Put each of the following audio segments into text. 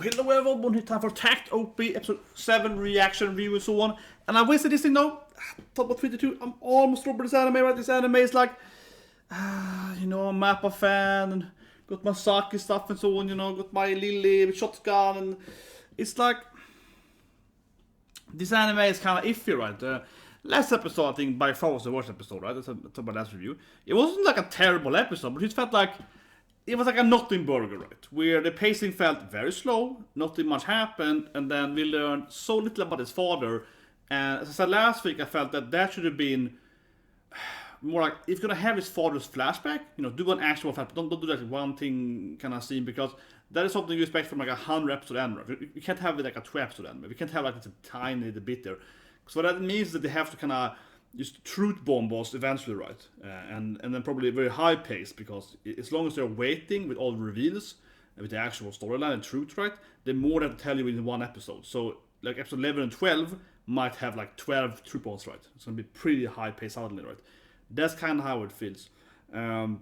hello everyone, it's time for Takt OP episode 7 reaction review and so on. And I wasted this thing though. Thought about 22. I'm almost over this anime, right? This anime is like, you know, I'm a Mappa fan and got my sake stuff and so on, you know, got my Lily shotgun and it's like, this anime is kind of iffy, right? Last episode, I think, by far was the worst episode, right? That's my last review. It wasn't like a terrible episode, but it felt like it was like a nothing burger, right? Where the pacing felt very slow, nothing much happened, and then we learned so little about his father. And as I said last week, I felt that should have been more like, if you're gonna have his father's flashback, you know, do an actual flashback. Don't do that one thing kind of scene, because that is something you expect from like a 100 episode anime. You can't have it like a 2 episode anime. We can't have like it's a tiny bit there. So that means that they have to kind of just truth bomb us eventually, right? And then probably a very high pace, because as long as they're waiting with all the reveals and with the actual storyline and truth, right, the more they have to tell you in one episode. So like episode 11 and 12 might have like 12 truth bombs, right? It's gonna be pretty high pace suddenly, right? That's kind of how it feels. I'm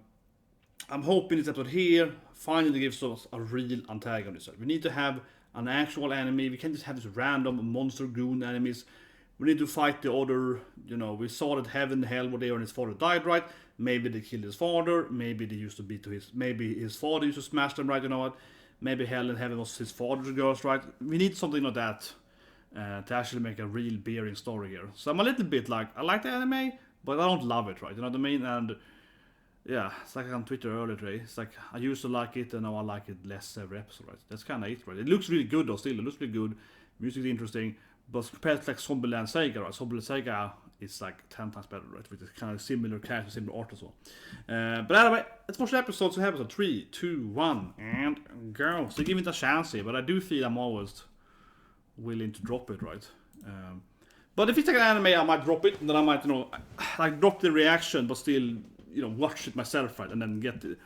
hoping this episode here finally gives us a real antagonist. Right? We need to have an actual enemy. We can't just have these random monster goon enemies. We need to fight the other, you know, we saw that heaven and hell were there and his father died, right? Maybe they killed his father, maybe they used to be to his, maybe his father used to smash them, right? You know what? Maybe hell and heaven was his father's girls, right? We need something like that to actually make a real bearing story here. So I'm a little bit like, I like the anime, but I don't love it, right? You know what I mean? And yeah, it's like on Twitter earlier today. It's like, I used to like it and now I like it less every episode, right? That's kind of it, right? It looks really good though, still. It looks really good. Music is interesting. But compared to like Zombieland Sega, right? Zombieland Sega is like 10 times better, right? With kind of similar characters, similar art as well. But anyway, let's watch the episode. So episode 3, 2, 1, and go. So give it a chance here, but I do feel I'm always willing to drop it, right? But if it's like an anime, I might drop it, and then I might, you know, like drop the reaction, but still, you know, watch it myself, right? And then get it.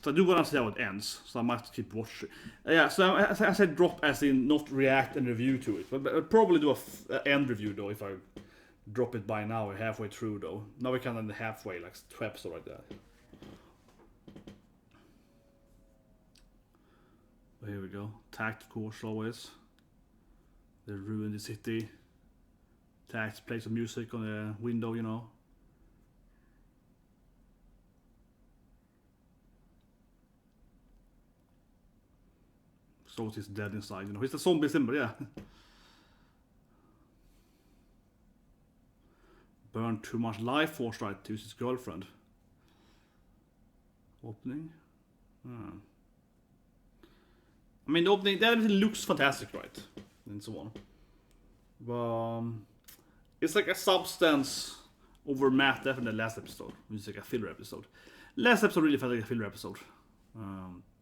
So I do want to see how it ends, so I might keep watching. Yeah, so I said drop as in not react and review to it. But I'll probably do a end review though if I drop it by now or halfway through though. Now we can end halfway, like 2 episodes like that. Well, here we go. Takt, of course, always. They ruined the city. Takt plays some music on the window, you know. So he's dead inside, you know. He's a zombie symbol, yeah. Burned too much life force, right, to his girlfriend. Opening. I mean, the opening, everything looks fantastic, right? And so on. But it's like a substance over math, definitely the last episode, which is like a filler episode. Last episode really felt like a filler episode.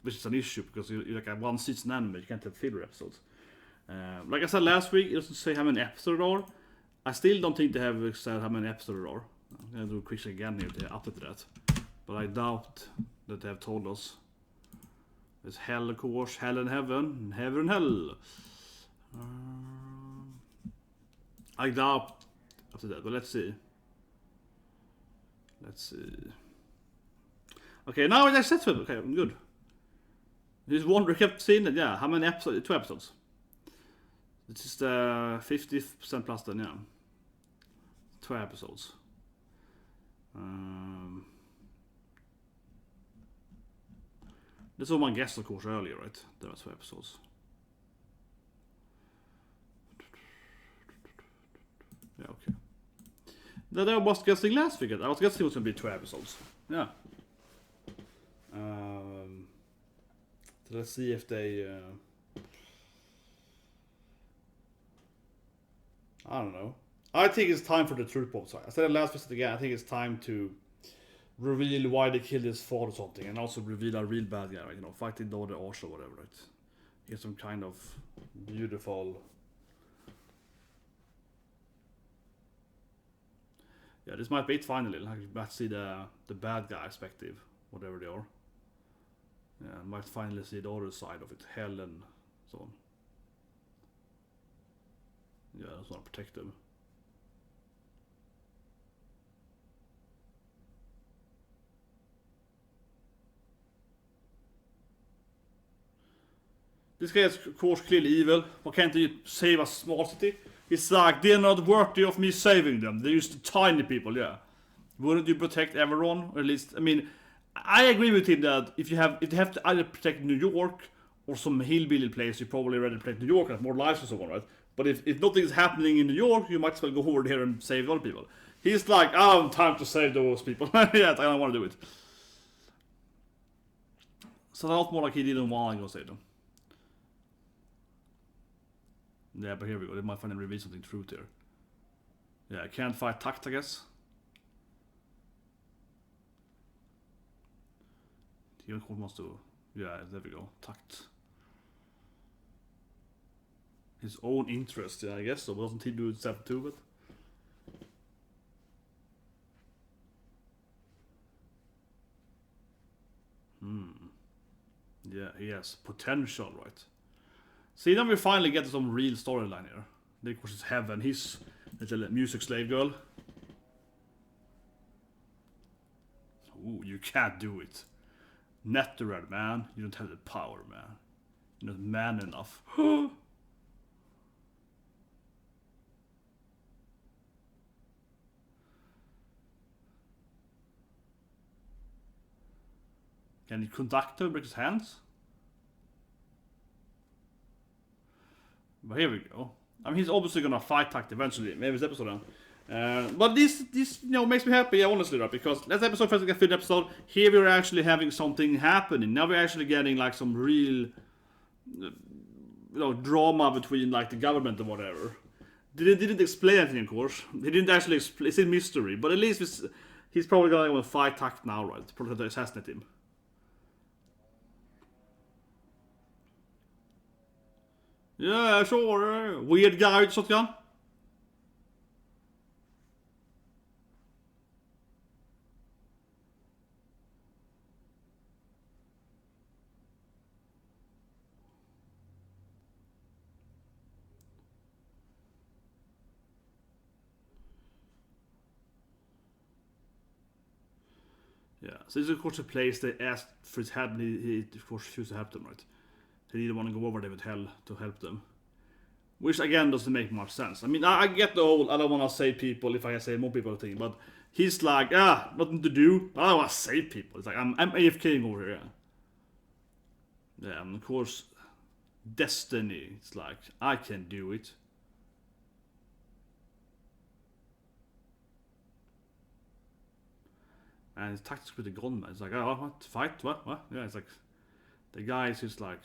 Which is an issue, because you're like a 1 season anime, you can't have filler episodes. Like I said last week, it doesn't say how many episodes there are. I still don't think they have said how many episodes there are. I'm gonna do a quick check again here to update that. But I doubt that they have told us. There's hell, of course, hell and heaven, and heaven and hell. I doubt after that, but let's see. Let's see. Okay, now it's set for it. Okay, I'm good. This one we kept seeing it, yeah. How many episodes? 2 episodes. This is the 50% plus then, yeah. 2 episodes. This was my guess, of course, earlier, right? There were 2 episodes. Yeah, okay. That I was guessing last week. I was guessing it was going to be 2 episodes. Yeah. So let's see if they... I don't know. I think it's time for the truth bomb. I said it last visit again. I think it's time to reveal why they killed his father or something, and also reveal a real bad guy, right? You know, fighting the other arse or whatever, right? Get some kind of beautiful... Yeah, this might be it finally. Like, you might see the bad guy perspective, whatever they are. Yeah, might finally see the other side of it, hell and so on. Yeah, that's not protective. This guy is of course clearly evil. Why can't he save a small city? He's like, they're not worthy of me saving them. They're just tiny people, yeah. Wouldn't you protect everyone? Or at least, I mean, I agree with him that if you have to either protect New York or some hillbilly place, you probably rather protect New York and have more lives and so on, right? But if nothing is happening in New York, you might as well go over there and save other people. He's like, I don't have time to save those people. Yeah, I don't want to do it. So that was more like he didn't want to go save them. Yeah, but here we go. They might finally reveal something truth here. Yeah, I can't fight Takt, I guess. He wants to... Yeah, there we go. Takt. His own interest, yeah, I guess. So doesn't he do stuff too, but... Yeah, he has potential, right? See, then we finally get some real storyline here. Of course, it's Heaven. He's a music slave girl. Ooh, you can't do it. Natural, man. You don't have the power, man. You're not man enough. Can he conduct her, break his hands? But here we go. I mean, he's obviously gonna fight Takt eventually. Maybe this episode then. But this makes me happy, honestly, right? Because last episode felt like a fifth episode. Here we're actually having something happening. Now we're actually getting like some real, drama between like the government and whatever. They didn't explain anything, of course. They didn't actually explain. It's a mystery. But at least he's probably gonna fight Takt now, right? Probably gonna assassinate him. Yeah, sure. Weird guy with shotgun. Yeah, so this is of course a place they asked for his help, and he of course refused to help them, right? He didn't want to go over there with hell to help them. Which again doesn't make much sense. I mean, I get the whole I don't want to save people if I save more people thing, but he's like, nothing to do. I don't want to save people. It's like I'm AFKing over here. Yeah, and of course, destiny. It's like I can do it. And his tactics with the gunman. It's like, oh, what? Fight? What? Yeah, it's like the guy is just like.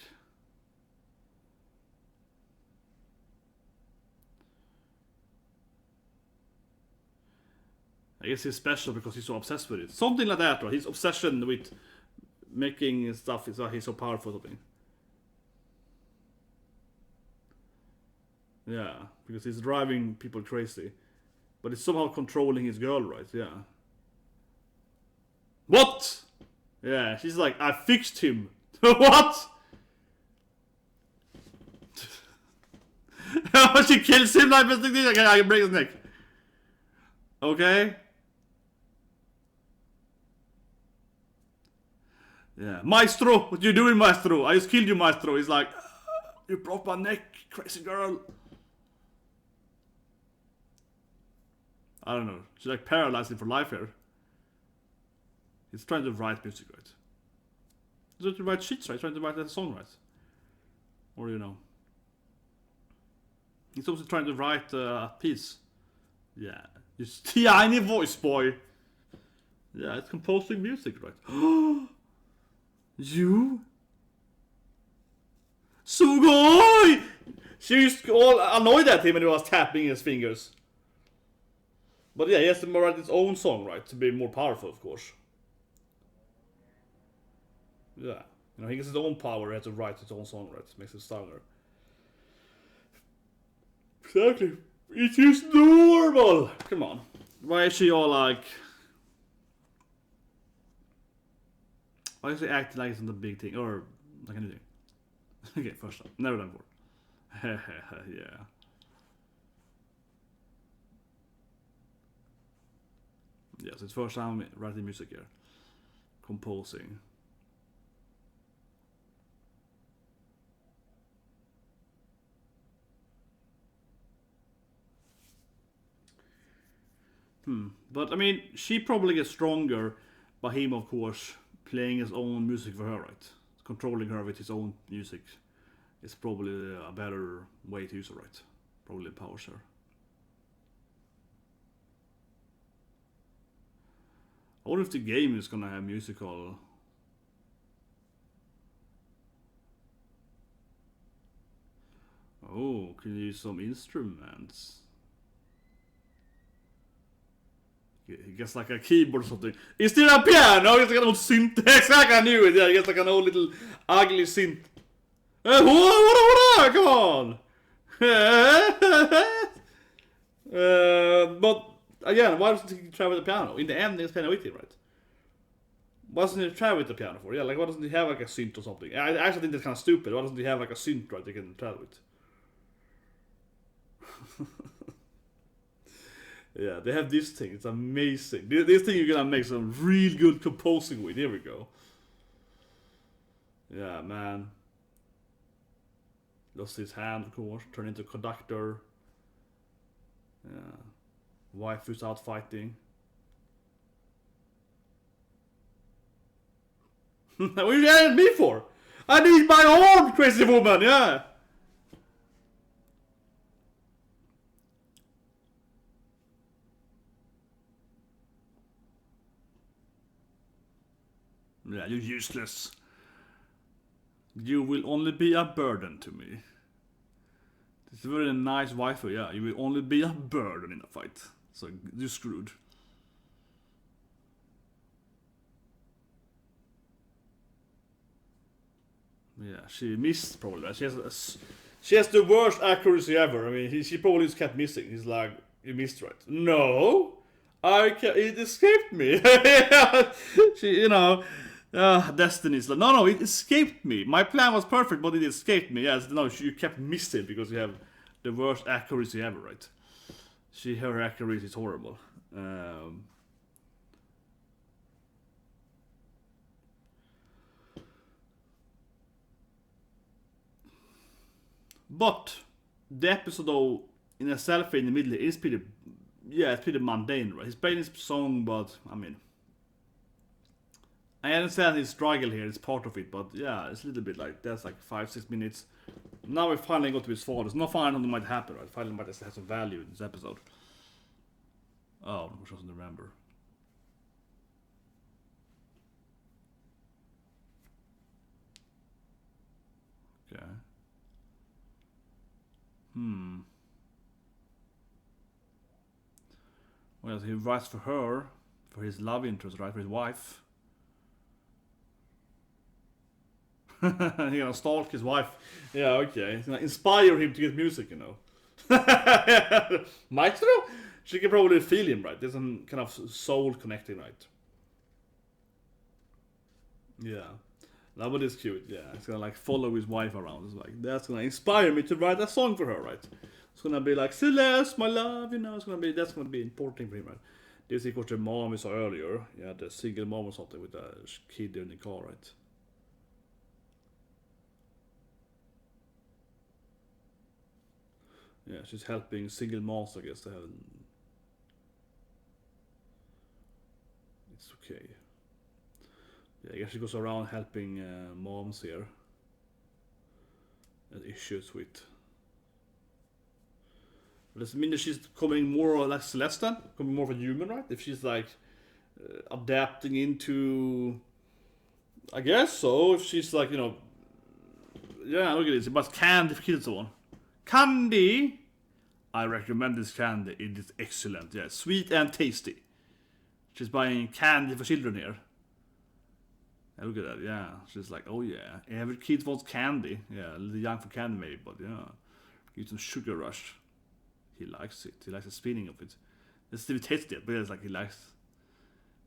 I guess he's special because he's so obsessed with it. Something like that, right? His obsession with making stuff is why he's so powerful or something. Yeah, because he's driving people crazy. But he's somehow controlling his girl, right? Yeah. What? Yeah, she's like, I fixed him. What? She kills him like this. Okay, I can break his neck. Okay. Yeah, Maestro, what you doing, Maestro? I just killed you, Maestro. He's like, you broke my neck, crazy girl. I don't know. She's like paralyzing for life here. He's trying to write music, right? He's trying to write shit, right? He's trying to write a song, right? Or, He's also trying to write a piece. Yeah. Just tiny voice, boy. Yeah, it's composing music, right? You? Sugoi! She was all annoyed at him when he was tapping his fingers. But yeah, he has to write his own song, right? To be more powerful, of course. Yeah. He gets his own power, he has to write his own song, right? Makes it stronger. Exactly. It is normal! Come on. Why is she all like... Why is she acting like it's not a big thing? Or like anything? Okay, first time. Never done before. Yeah. Yes, it's first time writing music here. Composing. But I mean, she probably gets stronger by him, of course, playing his own music for her, right? Controlling her with his own music is probably a better way to use it, right? Probably empowers her. I wonder if the game is gonna have musical. Oh, can you use some instruments? He gets like a keyboard or something. Is there a piano? It's like an old synth. Exactly, I knew it. Yeah, he gets like an old little ugly synth. What? Come on. But again, why doesn't he try with the piano? In the end, there's piano with him, right? Why doesn't he try with the piano for? Yeah, like why doesn't he have like a synth or something? I actually think that's kind of stupid. Why doesn't he have like a synth, right? They can try with. Yeah, they have this thing. It's amazing. This thing you're gonna make some real good composing with. Here we go. Yeah, man. Lost his hand, of course. Turned into a conductor. Yeah. Wife who's out fighting. What are you yelling at me for? I need my own crazy woman, yeah! Yeah, you're useless. You will only be a burden to me. It's a very nice waifu, yeah. You will only be a burden in a fight. So you're screwed. Yeah, she missed probably. She has the worst accuracy ever. I mean, she probably just kept missing. He's like, you missed, right? No, it escaped me. She, Destiny's like, no, it escaped me. My plan was perfect, but it escaped me. Yes, no, you kept missing because you have the worst accuracy ever, right? Her accuracy is horrible. But the episode, though, in itself in the middle is pretty, yeah, it's pretty mundane, right? He's playing his song, but I mean, I understand his struggle here, it's part of it, but yeah, it's a little bit like that's like 5-6 minutes. Now we finally got to his father. It's not finally might happen, right? Finally might have some value in this episode. Oh, which doesn't remember. Okay. Well, he writes for her, for his love interest, right? For his wife. He's gonna stalk his wife. Yeah, okay. He's gonna inspire him to get music, Maestro? She can probably feel him, right? There's some kind of soul connecting, right? Yeah. That one is cute, yeah. It's gonna like follow his wife around. It's like, that's gonna inspire me to write a song for her, right? It's gonna be like, Celeste, my love, that's gonna be important for him, right? This is what the mom we saw earlier. Yeah, the single mom or something with a kid in the car, right? Yeah, she's helping single moms, I guess, to have. It's okay. Yeah, I guess she goes around helping moms here. And issues with. Does it mean that she's becoming more or less Celeste then? Becoming more of a human, right? If she's like adapting into. I guess so. If she's like, yeah, look at this. But candy for kids, so on. Candy! I recommend this candy. It is excellent. Yeah, sweet and tasty. She's buying candy for children here. Yeah, look at that. Yeah, she's like, oh yeah, every kid wants candy. Yeah, a little young for candy maybe, but yeah, give some sugar rush. He likes it. He likes the spinning of it. It's still tasty, but it's like he likes.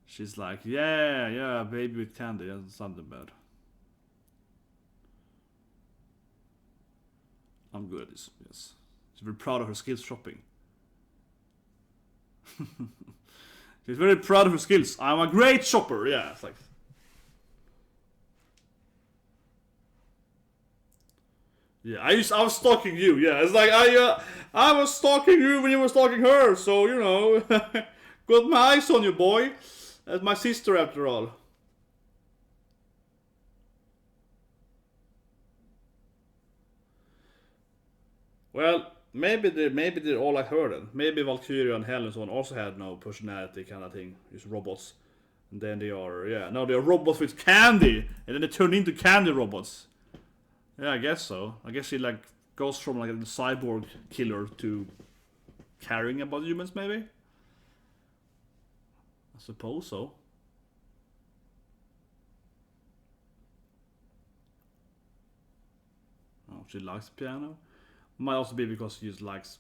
She's like, yeah, baby with candy. That's something bad. I'm good at this. Yes. She's very proud of her skills shopping. She's very proud of her skills. I'm a great shopper. Yeah, it's like. Yeah, I was stalking you. Yeah, it's like I was stalking you when you were stalking her. So Got my eyes on you, boy. That's my sister after all. Well, maybe they're all like her then. Maybe Valkyria and Hell and so on also had no personality kind of thing. Just robots. And then they are, no, they're robots with candy. And then they turn into candy robots. Yeah, I guess so. I guess she like goes from like a cyborg killer to caring about humans, maybe? I suppose so. Oh, she likes piano. Might also be because she just likes,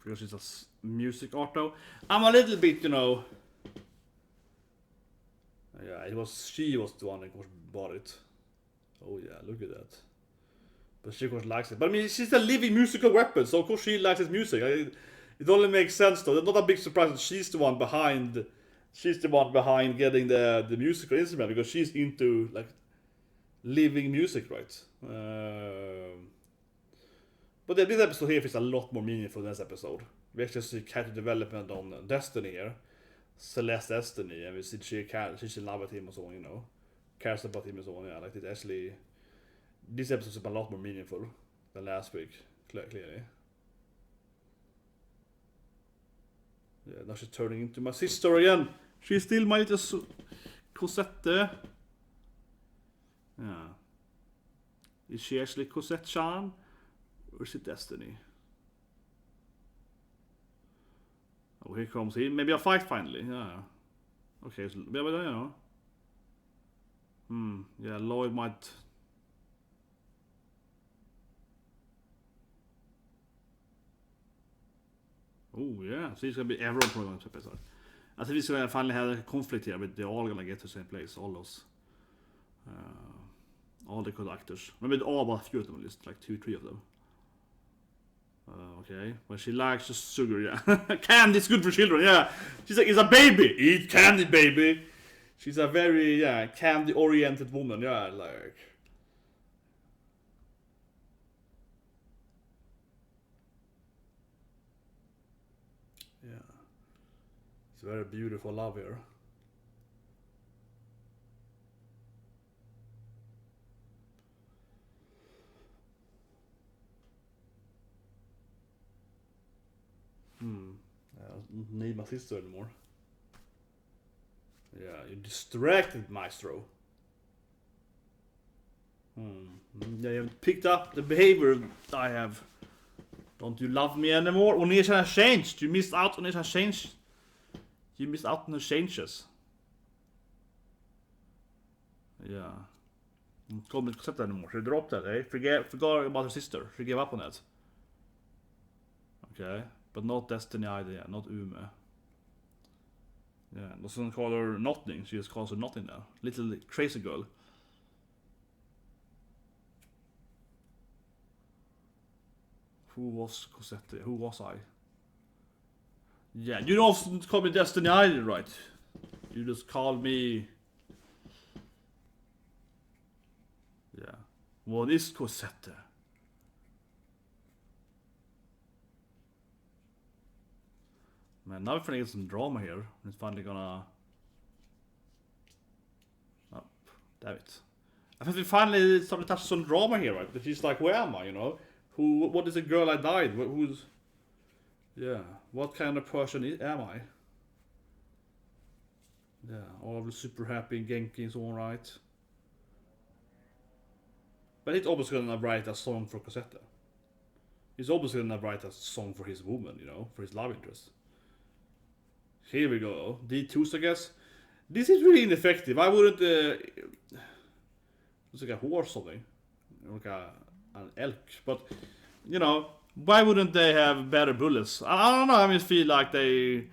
because she's a music art though. I'm a little bit, yeah, she was the one that bought it. Oh yeah, look at that. But she of course likes it. But I mean, she's a living musical weapon, so of course she likes his music. It only makes sense though. It's not a big surprise that she's the one behind getting the musical instrument, because she's into like living music, right? But this episode here feels a lot more meaningful than this episode. We actually see character development on Destiny here. Celeste Destiny, and we see she's in love with him and so on, cares about him and so on, yeah. Like, it actually, this episode is a lot more meaningful than last week, clearly. Yeah, now she's turning into my sister again. She's still my little Cosette. Yeah. Is she actually Cosette-chan? Or is it Destiny? Oh, here comes he. Maybe a fight finally. Yeah. Okay, so, yeah, Lloyd might. Oh, yeah. So it's gonna be everyone probably on this episode. I think we're gonna finally have a conflict here, but they're all gonna get to the same place. All those. All the good actors. Maybe all but a few of them, at least. Like 2-3 of them. Okay, well, she likes just sugar, yeah. Candy's good for children, yeah. She's like, it's a baby. Eat candy, baby. She's a very, candy-oriented woman, yeah, like. Yeah. It's a very beautiful love here. I don't need my sister anymore. Yeah, you distracted, maestro. Yeah, you haven't picked up the behavior I have. Don't you love me anymore? Onisha has changed. You missed out on Onisha change. You missed out on the changes. Yeah. Couldn't accept that anymore. She dropped that, eh? Forgot about her sister. She gave up on it. Okay. But not Destiny either, yeah. Not Ume. Yeah, doesn't call her nothing. She just calls her nothing now. Little crazy girl. Who was Cossette? Who was I? Yeah, you don't call me Destiny either, right? You just call me. Yeah. What is Cossette? Man, now we're finally get some drama here. It's finally gonna. Oh, damn it. I think we finally started to touch some drama here, right? But she's like, where am I, What is the girl I died? Who's. Yeah, what kind of person am I? Yeah, all super happy and Genki is alright. But he's obviously gonna write a song for Cossette. He's obviously gonna write a song for his woman, for his love interest. Here we go. D2s, I guess. This is really ineffective. I wouldn't. It's like a horse or something. Like an elk. But, why wouldn't they have better bullets? I don't know. I mean, feel like they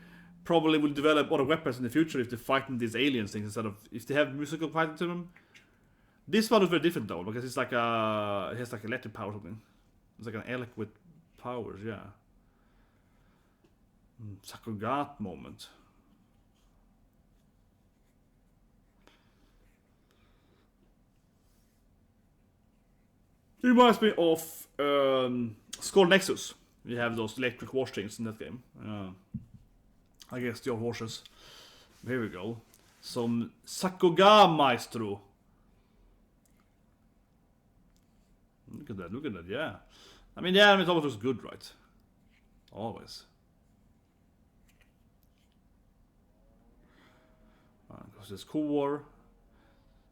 probably will develop other weapons in the future if they're fighting these aliens things instead of if they have musical fighting to them. This one is very different though, because it's like it has like electric power or something. It's like an elk with powers, yeah. Sakuga moment. It reminds me of Skull Nexus. You have those electric wash things in that game. I guess your horses. Here we go. Some sakuga maestro. Look at that, yeah. I mean, the anime always looks good, right? Always. Because it's core.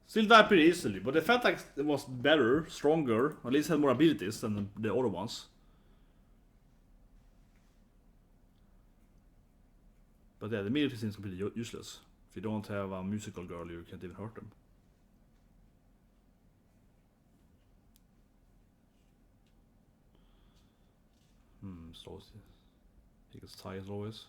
Still died pretty easily, but it felt like it was better, stronger, or at least had more abilities than the other ones. But yeah, the immediately seems completely useless. If you don't have a musical girl, you can't even hurt them. So he gets tired as always.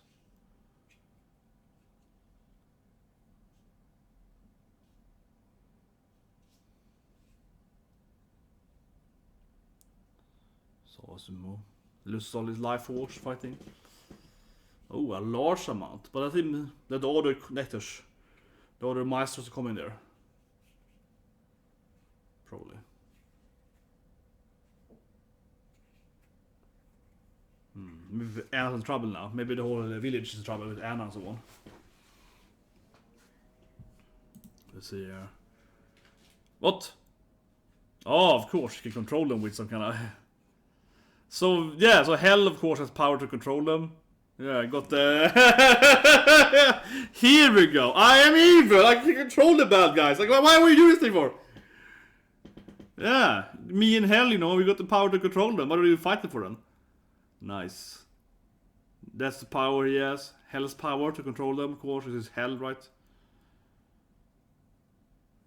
So awesome. Loses all his life force fighting. Oh, a large amount. But I think that the other connectors, the other maestros are coming there. Probably. Maybe Anna's in trouble now. Maybe the whole village is in trouble with Anna and so on. Let's see here. What? Oh, of course, you can control them with some kind of... So, yeah, so Hell, of course, has power to control them. Yeah, I got the... Here we go. I am evil. I can control the bad guys. Like, why were you doing this thing for? Yeah, me and Hell, you know, we got the power to control them. What are you fighting for then? Nice. That's the power he has. Hell's power to control them, of course. This is Hell, right?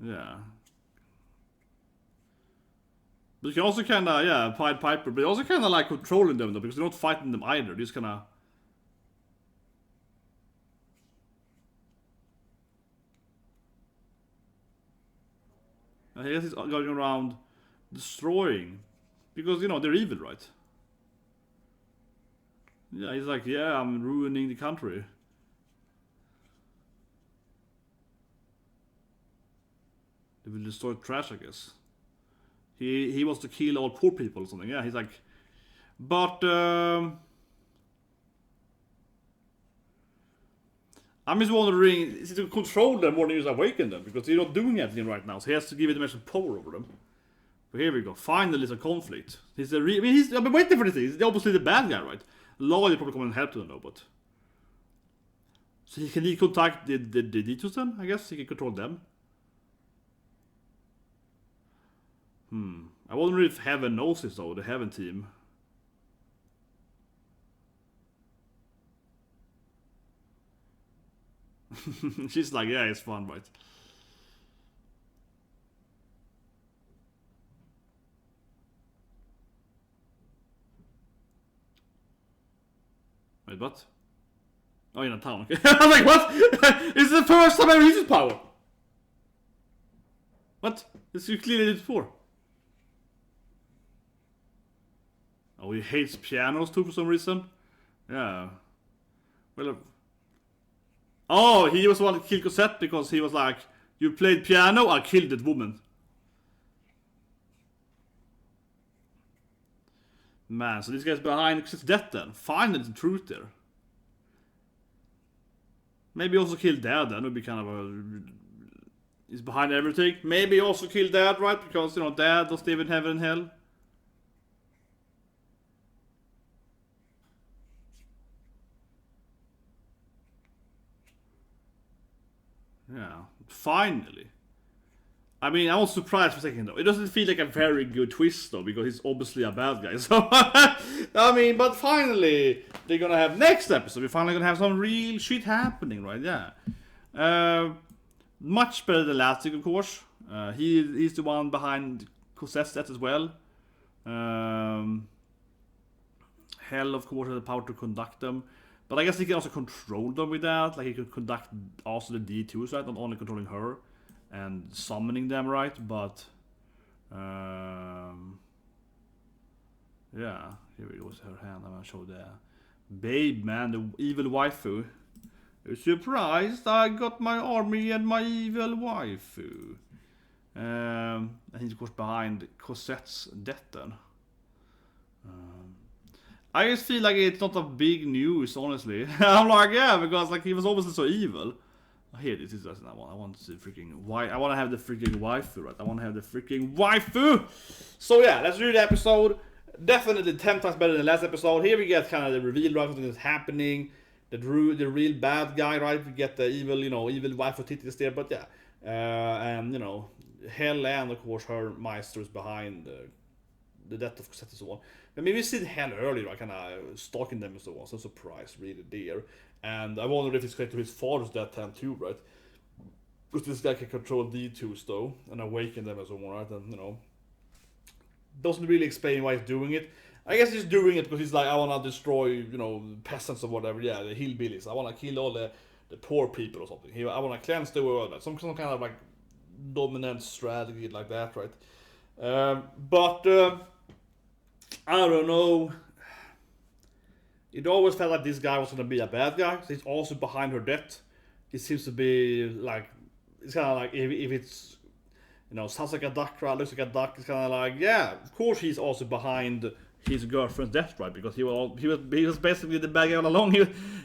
Yeah. But you can also kinda, yeah, Pied Piper, but you also kinda like controlling them though, because you're not fighting them either. You're just kinda... I guess he's going around destroying. Because, you know, they're evil, right? Yeah, he's like, yeah, I'm ruining the country. They will destroy trash, I guess. He wants to kill all poor people or something. Yeah, he's like... But, I'm just wondering, is he to control them more than he's awaken them? Because he's not doing anything right now, so he has to give them extra power over them. But here we go, finally it's a conflict. I've been waiting for this thing. He's obviously the bad guy, right? Lloyd probably come and help them though, but... So can he contact the Ditos then? I guess he can control them. I wonder if Heaven knows this though, the Heaven team. She's like, yeah, it's fun, right? Wait, what? Oh, in a town, okay. I'm like, what? It's the first time I ever used his power! What? This you clearly did before. Oh, he hates pianos too for some reason? Yeah. Well... Oh, he was the one to kill Cossete because he was like, you played piano, I killed that woman. Man, so this guy's behind Cossette's death then. Finally the truth there. Maybe also kill Dad then, would be kind of a... He's behind everything. Maybe also kill Dad, right? Because, you know, Dad does live in heaven and hell. Yeah, finally. I mean, I was surprised for a second though. It doesn't feel like a very good twist though, because he's obviously a bad guy. So, I mean, but finally, they're gonna have next episode. We're finally gonna have some real shit happening, right? Yeah. Much better than last week, of course. He's the one behind Cossette's death as well. Hell, of course, has the power to conduct them. But I guess he can also control them with that. Like, he could conduct also the D2s, right? Not only controlling her and summoning them, right? But, yeah. Here we go with her hand. I'm gonna show the babe, man, the evil waifu. Surprised, I got my army and my evil waifu. And he's, of course, behind Cosette's death then. I just feel like it's not a big news, honestly. I'm like, yeah, because like he was obviously so evil. Here, this is just I want to see freaking I want to have the freaking waifu, right? I want to have the freaking waifu. So yeah, let's do the episode. Definitely 10 times better than the last episode. Here we get kind of the reveal, right? Something that's happening. The real bad guy, right? We get the evil, evil waifu titties there. But yeah, and Hell and of course her maestro is behind the death of Cossete and so on. I mean, we see Hell earlier, right? Kind of stalking them and so on. So surprise, really there. And I wonder if it's connected to his father's death hand too, right? Because this guy can control D2s though, and awaken them and so on, right? And doesn't really explain why he's doing it. I guess he's doing it because he's like, I want to destroy, peasants or whatever. Yeah, the hillbillies. I want to kill all the poor people or something. I want to cleanse the world. Some kind of like dominant strategy like that, right? But I don't know. It always felt like this guy was gonna be a bad guy. So he's also behind her death. It seems to be like it's kind of like if it's sounds like a duck, right? Looks like a duck. It's kind of like yeah. Of course, he's also behind his girlfriend's death, right? Because he was basically the bad guy all along.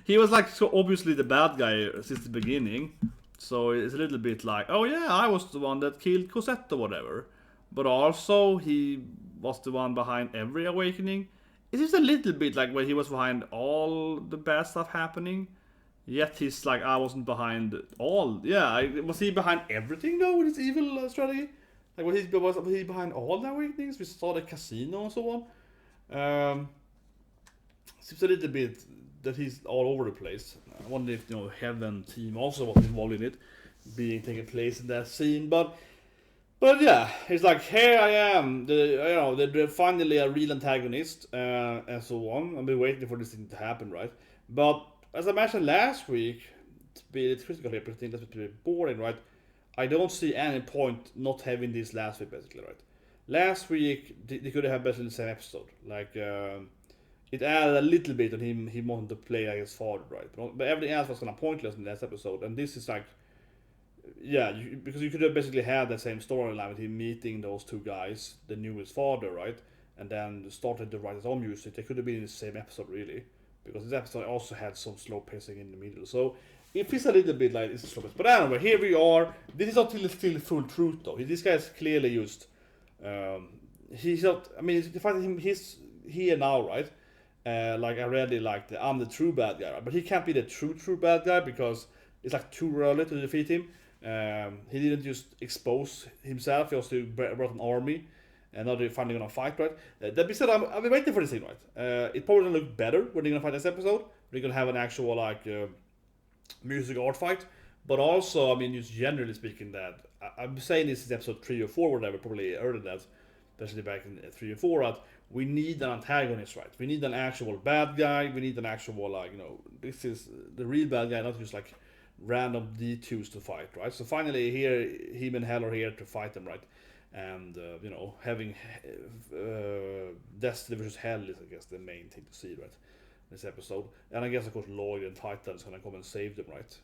He was like so obviously the bad guy since the beginning. So it's a little bit like oh yeah, I was the one that killed Cossete or whatever. But also he was the one behind every awakening. It is a little bit like when he was behind all the bad stuff happening. Yet he's like, I wasn't behind all. Yeah, was he behind everything though with his evil strategy? Like was he behind all the awakenings? We saw the casino and so on. Seems a little bit that he's all over the place. I wonder if Heaven team also was involved in it, taking place in that scene, but yeah, it's like here I am, they're finally a real antagonist, and so on. I've been waiting for this thing to happen, right? But as I mentioned last week, to be critical here, because I think that's a bit boring, right? I don't see any point not having this last week, basically, right? Last week they could have basically the same episode, like it added a little bit on him. He wanted to play like his father, right? But everything else was kind of pointless in the last episode, and this is like. Yeah, because you could have basically had the same storyline with him meeting those two guys, the newest father, right? And then started to write his own music. They could have been in the same episode, really. Because this episode also had some slow pacing in the middle. So it feels a little bit like it's slow pacing. But anyway, here we are. This is not still full truth, though. This guy is clearly used. He's not. I mean, the fact that he's here now, right? Like I really like I'm the true bad guy, right? But he can't be the true bad guy because it's like too early to defeat him. He didn't just expose himself, he also brought an army, and now they're finally gonna fight, right? That being said, I've been waiting for this thing, right? It probably gonna look better when they're gonna fight this episode. They're gonna have an actual, like, music art fight. But also, I mean, just generally speaking, that I'm saying this is episode 3 or 4, whatever, probably earlier than that, especially back in 3 or 4, that we need an antagonist, right? We need an actual bad guy, we need an actual, like, this is the real bad guy, not just like random D2s to fight, right? So finally here, him and Hell are here to fight them, right? And, having Destiny versus Hell is, I guess, the main thing to see, right? This episode. And I guess, of course, Lloyd and Titan's gonna come and save them, right?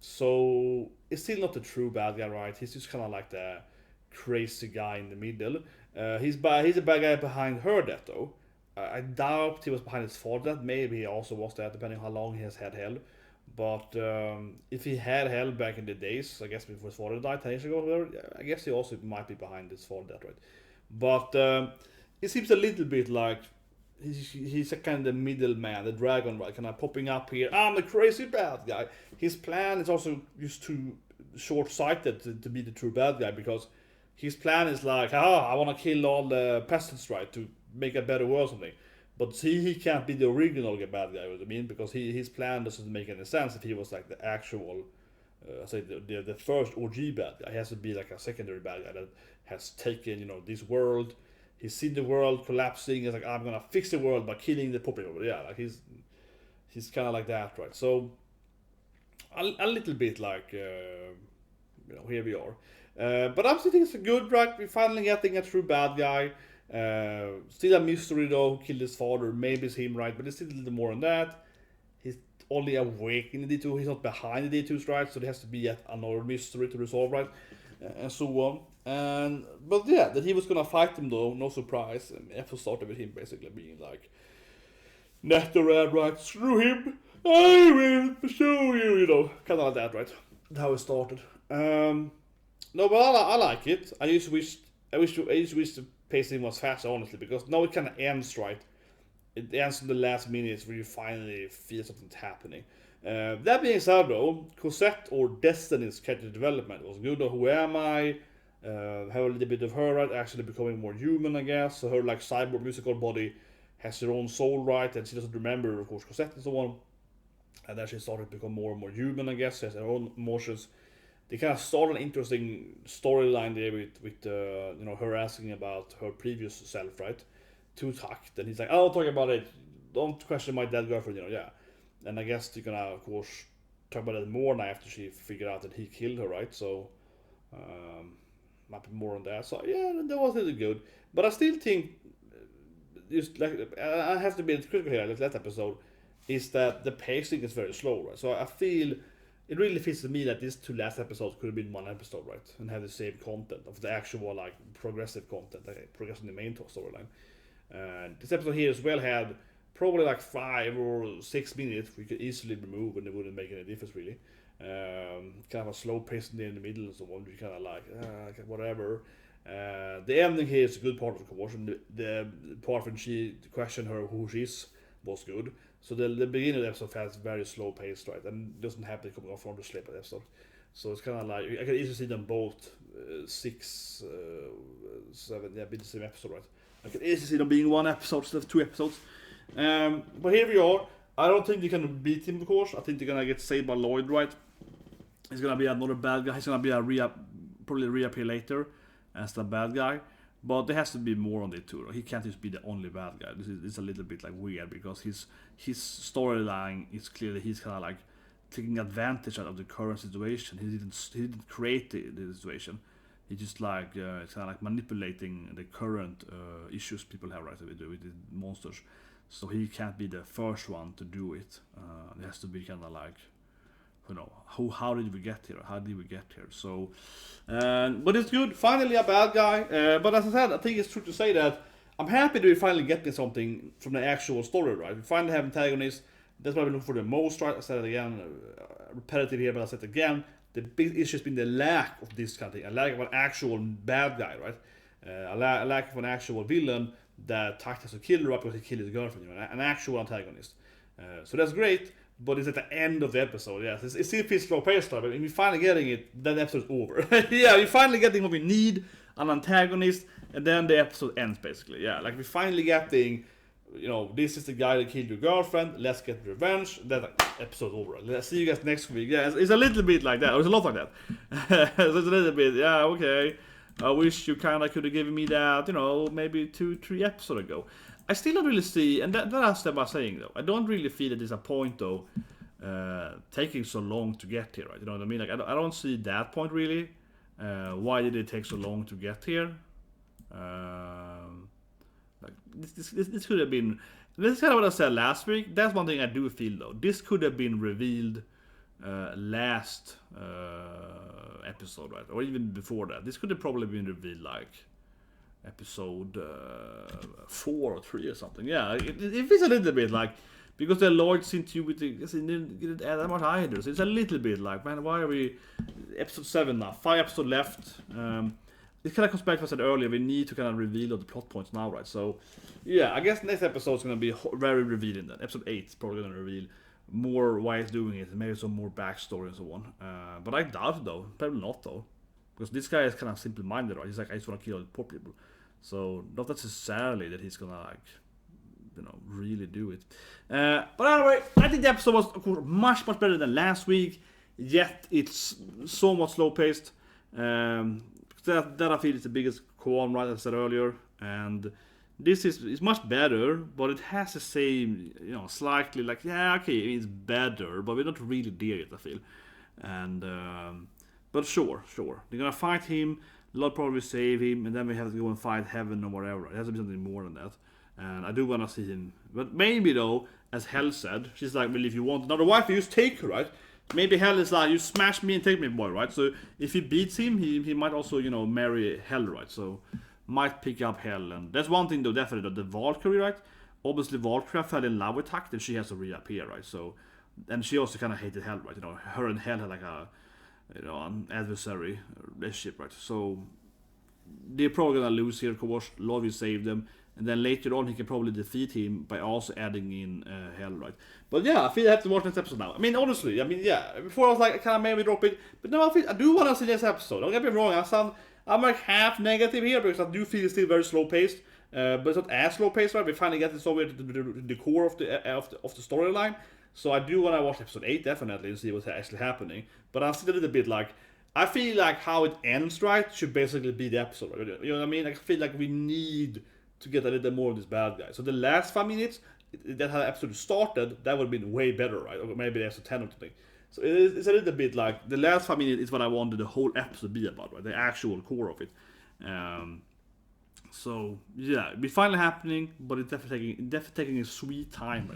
So, it's still not the true bad guy, right? He's just kind of like the crazy guy in the middle. He's a bad guy behind her death, though. I doubt he was behind his father death. Maybe he also was that, depending on how long he has had Hell. But if he had Hell back in the days, I guess before his father died 10 years ago, whatever, I guess he also might be behind his father death, right? But it seems a little bit like he's a kind of the middleman, the dragon, right? Kind of popping up here. I'm the crazy bad guy. His plan is also just too short-sighted to be the true bad guy, because his plan is like, I want to kill all the peasants, right, to make a better world or something. But he can't be the original bad guy, what I mean, because his plan doesn't make any sense if he was like the actual, the first OG bad guy. He has to be like a secondary bad guy that has taken, this world. He's seen the world collapsing. He's like, I'm gonna fix the world by killing the puppet. Yeah, like he's kind of like that, right? So a little bit like, here we are. But I'm still thinking it's good, right? We're finally getting a true bad guy. Still a mystery though, who killed his father. Maybe it's him, right? But there's still a little more on that. He's only awake in the D2. He's not behind the D2s, right? So there has to be yet another mystery to resolve, right? And so on. But yeah, that he was gonna fight him though, no surprise. And episode started with him basically being like, "Not the red, right? Screw him! I will pursue you." You know, kind of like that, right? That's how it started. No, but I like it. I just wish the pacing was faster, honestly, because now it kind of ends right. It ends in the last minutes where you finally feel something's happening. That being said, though, Cosette or Destiny's character development was good. Who am I? Have a little bit of her right, actually becoming more human, I guess. So her like cyborg musical body has her own soul, right, and she doesn't remember, of course, Cosette and so on. And then she started to become more and more human, I guess. She has her own emotions. They kind of started an interesting storyline there with you know, her asking about her previous self, right, to Takt, and he's like, "I'll talk about it. Don't question my dead girlfriend," you know, yeah. And I guess you're gonna, of course, talk about it more now after she figured out that he killed her, right? So, might be more on that. So yeah, that was really good. But I still think, just like I have to be critical here, like that episode, is that the pacing is very slow, right? So I feel it really feels to me that these two last episodes could have been one episode, right, and have the same content of the actual like progressive content, like progressing the main storyline. And this episode here as well had probably like 5 or 6 minutes we could easily remove and it wouldn't make any difference really. Kind of a slow pace in the middle and so on. You kind of like whatever. The ending here is a good part of the conversion. The part when she questioned her who she is was good. So the beginning of the episode has very slow pace, right, and doesn't happen coming off from the sleep episode. So it's kind of like I can easily see them both 6, 7, yeah, be the same episode, right? I can easily see them being one episode instead of 2 episodes. But here we are. I don't think they can beat him, of course. I think they're gonna get saved by Lloyd, right? He's gonna be another bad guy. He's gonna be probably reappear later as the bad guy. But there has to be more on it too. He can't just be the only bad guy. This is a little bit like weird because his storyline is clearly he's kind of like taking advantage of the current situation. He didn't create the situation. He just like it's kind of like manipulating the current issues people have right with the monsters. So he can't be the first one to do it. It has to be kind of like, you know, how did we get here? How did we get here? So, but it's good. Finally, a bad guy. But as I said, I think it's true to say that I'm happy that we're finally getting something from the actual story, right? We finally have antagonists. That's what we look for the most, right? I said it again, repetitive here, but I said it again. The big issue has been the lack of this kind of thing, a lack of an actual bad guy, right? A lack of an actual villain that Takt has to kill right because he killed his girlfriend, you know, an actual antagonist. So that's great. But it's at the end of the episode, yes. It's still pretty slow paced, but we're finally getting it, then the episode's over. Yeah, we're finally getting what we need, an antagonist, and then the episode ends, basically. Yeah, like we're finally getting, you know, this is the guy that killed your girlfriend, let's get revenge, then like, episode's over. Let's see you guys next week. Yeah, it's a little bit like that, there's a lot like that. So it's a little bit, yeah, okay. I wish you kind of could have given me that, you know, maybe 2-3 episodes ago. I still don't really see, and that's what I'm saying though. I don't really feel that there's a point though, taking so long to get here. Right? You know what I mean? Like I don't see that point really. Why did it take so long to get here? Like this could have been. This is kind of what I said last week. That's one thing I do feel though. This could have been revealed last episode, right? Or even before that. This could have probably been revealed like episode 4 or 3 or something. Yeah, it feels a little bit like, because the Lloyd seemed to with the didn't add that much either. So it's a little bit like, man, why are we episode 7 now? 5 episodes left. It kind of comes back to what I said earlier. We need to kind of reveal all the plot points now, right? So yeah, I guess next episode is going to be very revealing. Then episode 8 is probably going to reveal more why it's doing it, and maybe some more backstory and so on. But I doubt it though. Probably not though. Because this guy is kind of simple-minded, right? He's like, I just want to kill all the poor people. So not necessarily that he's gonna like, you know, really do it. But anyway, I think the episode was of course much better than last week. Yet it's somewhat slow-paced. That I feel is the biggest qualm, right? As I said earlier, and this is much better, but it has the same, you know, slightly like, yeah, okay, it's better, but we're not really there yet, I feel. And but sure, they're gonna fight him. Lord probably save him, and then we have to go and fight heaven or whatever. It has to be something more than that. And I do want to see him. But maybe though, as Hell said, she's like, well, if you want another wife, you just take her, right? maybe Hell is like, you smash me and take me, boy, right? So if he beats him, he might also, you know, marry Hell, right? So might pick up Hell. And that's one thing though, definitely, the Valkyrie, right? Obviously Valkyrie fell in love with Takt, and she has to reappear, right? So, and she also kind of hated Hell, right? You know, her and Hell had like a, you know, an adversary relationship, right? So they're probably gonna lose here, of course. Lovey saved them, and then later on he can probably defeat him by also adding in Hell, right? But yeah, I feel I have to watch this episode now. I mean, honestly, yeah. Before I was like, kind of maybe drop it, but now I do want to see this episode. Don't get me wrong, I'm like half negative here because I do feel it's still very slow paced, but it's not as slow paced, right? We finally get this over to the core of the storyline. So I do want to watch episode 8 definitely and see what's actually happening. But I'm still a little bit like, I feel like how it ends, right, should basically be the episode, right? You know what I mean? Like, I feel like we need to get a little more of this bad guy. So the last 5 minutes, that how the episode started, that would have been way better, right? Or maybe episode 10 or something. So it's a little bit like, the last 5 minutes is what I wanted the whole episode to be about, right? The actual core of it. So yeah, it'll be finally happening, but it's definitely taking a sweet time,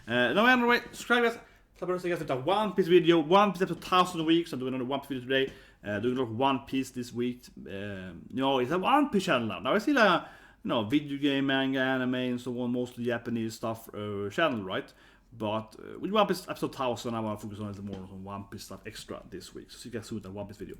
right? No, anyway, subscribe guys. It's a One Piece video. One Piece episode 1000 a week, so I'm doing another One Piece video today. Doing a lot of One Piece this week. You know, it's a One Piece channel now. Now I see you know, video game, manga, anime, and so on, mostly Japanese stuff channel, right? But with One Piece episode 1000, I want to focus on a little more on One Piece stuff extra this week. So see you guys soon with a One Piece video.